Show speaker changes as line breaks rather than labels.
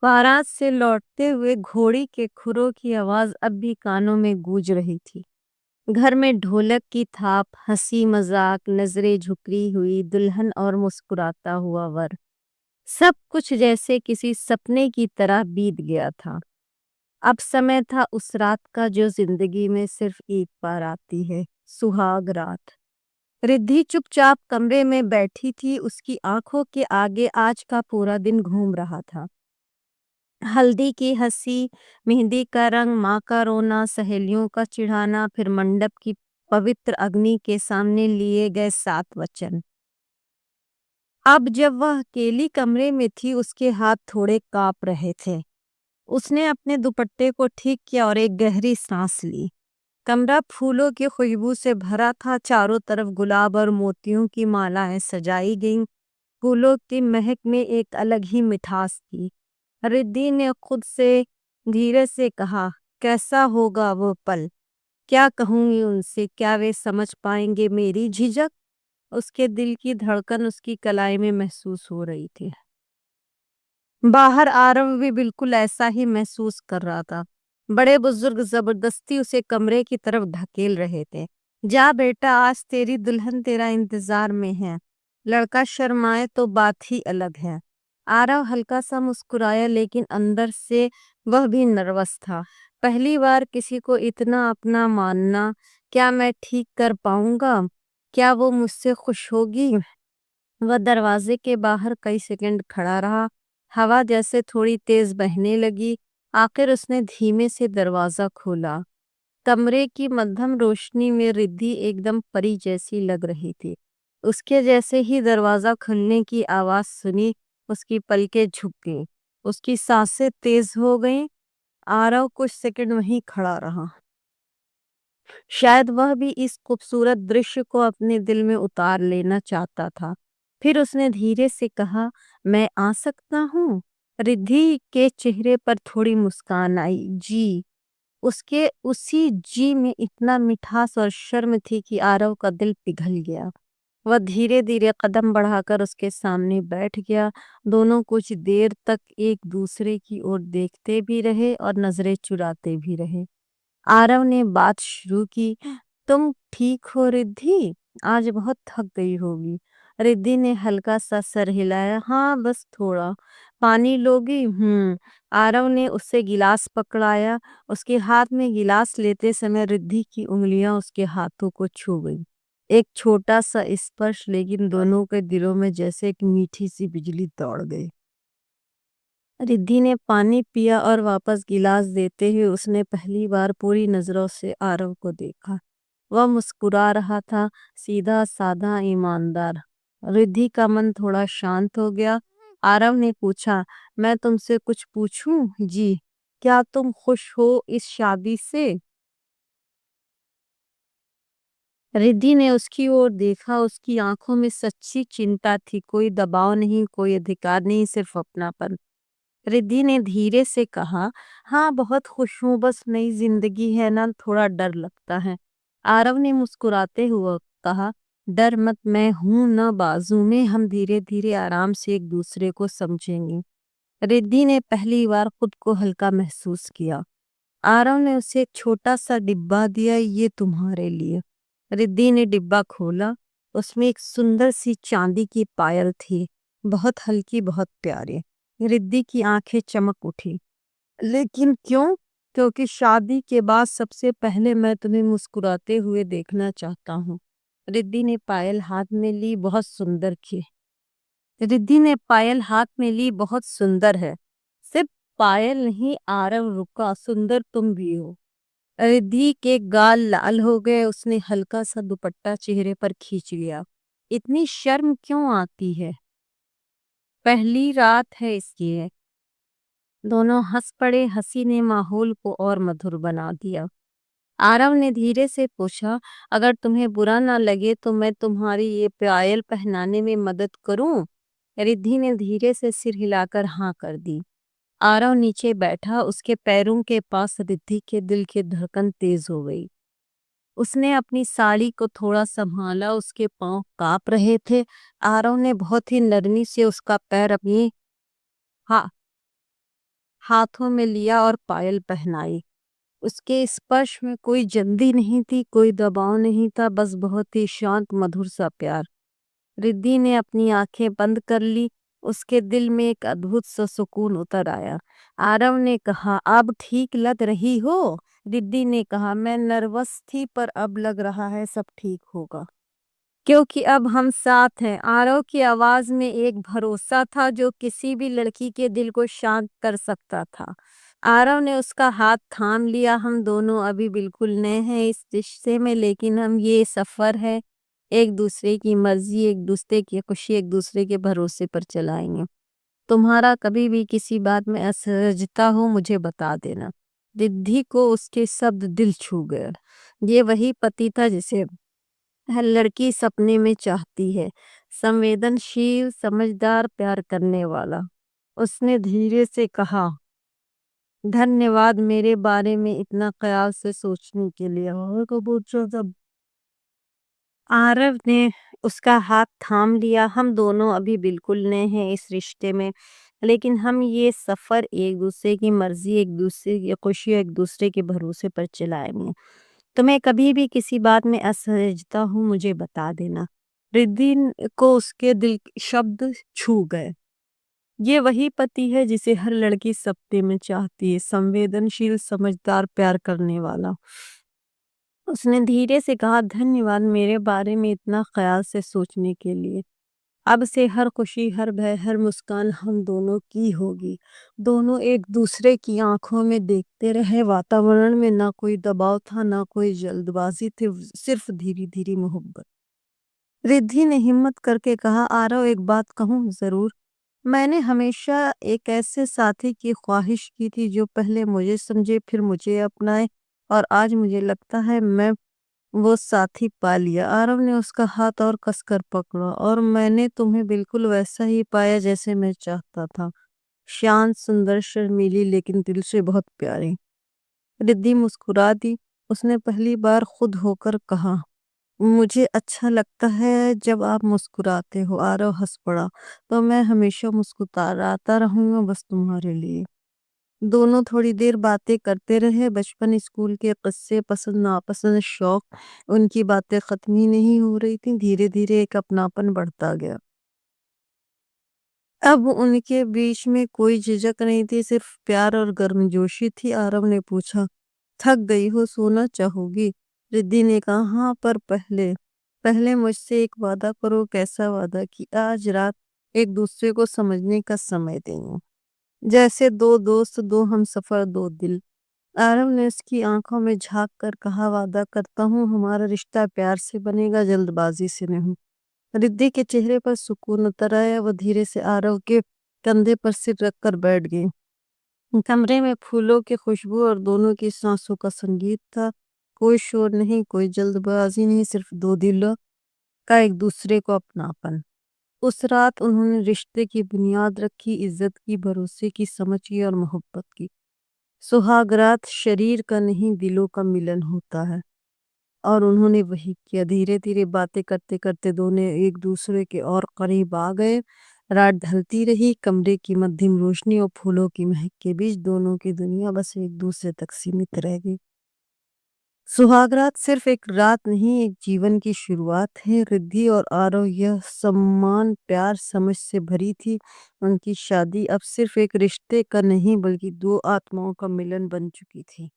बारात से लौटते हुए घोड़ी के खुरों की आवाज अब भी कानों में गूंज रही थी। घर में ढोलक की थाप, हंसी मजाक, नजरें झुकरी हुई दुल्हन और मुस्कुराता हुआ वर, सब कुछ जैसे किसी सपने की तरह बीत गया था। अब समय था उस रात का जो जिंदगी में सिर्फ एक बार आती है, सुहाग रात। रिद्धि चुपचाप कमरे में बैठी थी, उसकी आंखों के आगे आज का पूरा दिन घूम रहा था। हल्दी की हंसी, मेहंदी का रंग, माँ का रोना, सहेलियों का चिढ़ाना, फिर मंडप की पवित्र अग्नि के सामने लिए गए 7 वचन। अब जब वह अकेली कमरे में थी, उसके हाथ थोड़े कांप रहे थे। उसने अपने दुपट्टे को ठीक किया और एक गहरी सांस ली। कमरा फूलों की खुशबू से भरा था, चारों तरफ गुलाब और मोतियों की मालाएं सजाई गईं। फूलों की महक में एक अलग ही मिठास थी। रिद्धि ने खुद से धीरे से कहा, कैसा होगा वो पल? क्या कहूंगी उनसे? क्या वे समझ पाएंगे मेरी झिझक? उसके दिल की धड़कन उसकी कलाई में महसूस हो रही थी। बाहर आरव भी बिल्कुल ऐसा ही महसूस कर रहा था। बड़े बुजुर्ग जबरदस्ती उसे कमरे की तरफ ढकेल रहे थे। जा बेटा, आज तेरी दुल्हन तेरा इंतजार में है। लड़का शर्माए तो बात ही अलग है। आरव हल्का सा मुस्कुराया, लेकिन अंदर से वह भी नर्वस था। पहली बार किसी को इतना अपना मानना। क्या मैं ठीक कर पाऊंगा? क्या वो मुझसे खुश होगी? वह दरवाजे के बाहर कई सेकंड खड़ा रहा। हवा जैसे थोड़ी तेज बहने लगी। आखिर उसने धीमे से दरवाजा खोला। कमरे की मध्यम रोशनी में रिद्धि एकदम परी जैसी लग रही थी। उसके जैसे ही दरवाजा खुलने की आवाज सुनी, उसकी पलकें झुक गईं। उसकी सांसें तेज हो गईं। आरव कुछ सेकंड वहीं खड़ा रहा। शायद वह भी इस खूबसूरत दृश्य को अपने दिल में उतार लेना चाहता था। फिर उसने धीरे से कहा, मैं आ सकता हूँ? रिद्धि के चेहरे पर थोड़ी मुस्कान आई। जी। उसके उसी जी में इतना मिठास और शर्म थी कि आरव का दिल पिघल गया। वह धीरे धीरे कदम बढ़ाकर उसके सामने बैठ गया। दोनों कुछ देर तक एक दूसरे की ओर देखते भी रहे और नजरें चुराते भी रहे। आरव ने बात शुरू की, तुम ठीक हो रिद्धि? आज बहुत थक गई होगी। रिद्धि ने हल्का सा सर हिलाया, हाँ बस थोड़ा। पानी लोगी? आरव ने उससे गिलास पकड़ाया। उसके हाथ में गिलास लेते समय रिद्धि की उंगलियां उसके हाथों को छू गई। एक छोटा सा स्पर्श, लेकिन दोनों के दिलों में जैसे एक मीठी सी बिजली दौड़ गई। रिद्धि ने पानी पिया और वापस गिलास देते हुए उसने पहली बार पूरी नजरों से आरव को देखा। वह मुस्कुरा रहा था, सीधा साधा ईमानदार। रिद्धि का मन थोड़ा शांत हो गया। आरव ने पूछा, मैं तुमसे कुछ पूछूं? जी। क्या तुम खुश हो इस शादी से? रिद्धि ने उसकी ओर देखा। उसकी आंखों में सच्ची चिंता थी, कोई दबाव नहीं, कोई अधिकार नहीं, सिर्फ अपनापन। रिद्धि ने धीरे से कहा, हाँ बहुत खुश हूँ, बस नई जिंदगी है ना, थोड़ा डर लगता है। आरव ने मुस्कुराते हुए कहा, डर मत, मैं हूं ना बाजू में, हम धीरे धीरे आराम से एक दूसरे को समझेंगे। रिद्धि ने पहली बार खुद को हल्का महसूस किया। आरव ने उसे एक छोटा सा डिब्बा दिया, ये तुम्हारे लिए। रिद्धि ने डिब्बा खोला। उसमें एक सुंदर सी चांदी की पायल थी, बहुत हल्की, बहुत प्यारी। रिद्धि की आंखें चमक उठी। लेकिन क्यों? क्योंकि शादी के बाद सबसे पहले मैं तुम्हें मुस्कुराते हुए देखना चाहता हूँ। रिद्धि ने पायल हाथ में ली, बहुत सुंदर थी। रिद्धि ने पायल हाथ में ली, बहुत सुंदर है। सिर्फ पायल नहीं, आरव रुका, सुंदर तुम भी हो। रिद्धि के गाल लाल हो गए। उसने हल्का सा दुपट्टा चेहरे पर खींच लिया। इतनी शर्म क्यों आती है? पहली रात है इसलिए। दोनों हंस पड़े। हंसी ने माहौल को और मधुर बना दिया। आरव ने धीरे से पूछा, अगर तुम्हें बुरा ना लगे तो मैं तुम्हारी ये पायल पहनाने में मदद करूं? रिद्धि ने धीरे से सिर हिलाकर हाँ कर दी। आरव नीचे बैठा। उसके पैरों के पास रिद्धि के दिल की धड़कन तेज हो गई। उसने अपनी साड़ी को थोड़ा संभाला, उसके पांव कांप रहे थे। आरव ने बहुत ही नरमी से उसका पैर अपनी हाँ हाथों में लिया और पायल पहनाई। उसके स्पर्श में कोई जल्दी नहीं थी, कोई दबाव नहीं था, बस बहुत ही शांत मधुर सा प्यार। रिद्धि ने अपनी आंखें बंद कर ली। उसके दिल में एक अद्भुत सा सुकून उतर आया। आरव ने कहा, अब ठीक लग रही हो? रिद्धि ने कहा, मैं नर्वस थी पर अब लग रहा है सब ठीक होगा, क्योंकि अब हम साथ हैं। आरव की आवाज में एक भरोसा था जो किसी भी लड़की के दिल को शांत कर सकता था। आरव ने उसका हाथ थाम लिया। हम दोनों अभी बिल्कुल नए हैं इस रिश्ते में, लेकिन हम ये सफर है एक दूसरे की मर्जी, एक दूसरे की खुशी, एक दूसरे के भरोसे पर चलाएंगे। तुम्हारा कभी भी किसी बात में असहजता हो मुझे बता देना। रिद्धि को उसके शब्द दिल छू गए। ये वही पति था जिसे हर लड़की सपने में चाहती है, संवेदनशील, समझदार, प्यार करने वाला। उसने धीरे से कहा, धन्यवाद मेरे बारे में इतना ख्याल से सोचने के लिए। और को पूछो तब आरव ने उसका हाथ थाम लिया। हम दोनों अभी बिल्कुल नए हैं इस रिश्ते में, लेकिन हम ये सफर एक दूसरे की मर्जी, एक दूसरे की खुशी, एक दूसरे के भरोसे पर चलाएंगे। तुम्हें कभी भी किसी बात में असहजता हो मुझे बता देना। रिद्धि को उसके दिल के शब्द छू गए। ये वही पति है जिसे हर लड़की सपने में चाहती है, संवेदनशील, समझदार, प्यार करने वाला। उसने धीरे से कहा, धन्यवाद मेरे बारे में इतना ख्याल से सोचने के लिए। अब से हर खुशी, हर भय, हर मुस्कान हम दोनों की होगी। दोनों एक दूसरे की आंखों में देखते रहे। वातावरण में ना कोई दबाव था, ना कोई जल्दबाजी थी, सिर्फ धीरे धीरे मोहब्बत। रिद्धि ने हिम्मत करके कहा, आरव एक बात कहूँ जरूर। मैंने हमेशा एक ऐसे साथी की ख्वाहिश की थी जो पहले मुझे समझे, फिर मुझे अपनाए, और आज मुझे लगता है मैं वो साथी पा लिया। आरव ने उसका हाथ और कसकर पकड़ा। और मैंने तुम्हें बिल्कुल वैसा ही पाया जैसे मैं चाहता था। शांत, सुंदर, शर्मीली, लेकिन दिल से बहुत प्यारी। रिद्धि मुस्कुरा दी। उसने पहली बार खुद होकर कहा, मुझे अच्छा लगता है जब आप मुस्कुराते हो। आरव हंस पड़ा। तो मैं हमेशा मुस्कुराता रहूंगा बस तुम्हारे लिए। दोनों थोड़ी देर बातें करते रहे। बचपन, स्कूल के किस्से, पसंद नापसंद, शौक। उनकी बातें खत्म ही नहीं हो रही थी। धीरे धीरे एक अपनापन बढ़ता गया। अब उनके बीच में कोई झिझक नहीं थी, सिर्फ प्यार और गर्मजोशी थी। आरव ने पूछा, थक गई हो, सोना चाहोगी? रिद्धि ने कहा, हाँ, पर पहले पहले मुझसे एक वादा करो। कैसा वादा? कि आज रात एक दूसरे को समझने का समय देंगे, जैसे दो दोस्त, दो हम सफर, दो दिल। आरव ने उसकी आंखों में झांक कर कहा, वादा करता हूँ हमारा रिश्ता प्यार से बनेगा, जल्दबाजी से नहीं। रिद्धि के चेहरे पर सुकून उतर आया। वो धीरे से आरव के कंधे पर सिर रखकर बैठ गई। कमरे में फूलों की खुशबू और दोनों की सांसों का संगीत था। कोई शोर नहीं, कोई जल्दबाजी नहीं, सिर्फ दो दिलों का एक दूसरे को अपनापन। उस रात उन्होंने रिश्ते की बुनियाद रखी, इज्जत की, भरोसे की, समझ की और मोहब्बत की। सुहाग रात शरीर का नहीं, दिलों का मिलन होता है, और उन्होंने वही किया। धीरे धीरे बातें करते करते दोनों एक दूसरे के और करीब आ गए। रात ढलती रही। कमरे की मध्यम रोशनी और फूलों की महक के बीच दोनों की दुनिया बस एक दूसरे तक सीमित रह गई। सुहागरात सिर्फ एक रात नहीं, एक जीवन की शुरुआत है। रिद्धि और आरव यह सम्मान, प्यार, समझ से भरी थी। उनकी शादी अब सिर्फ एक रिश्ते का नहीं बल्कि दो आत्माओं का मिलन बन चुकी थी।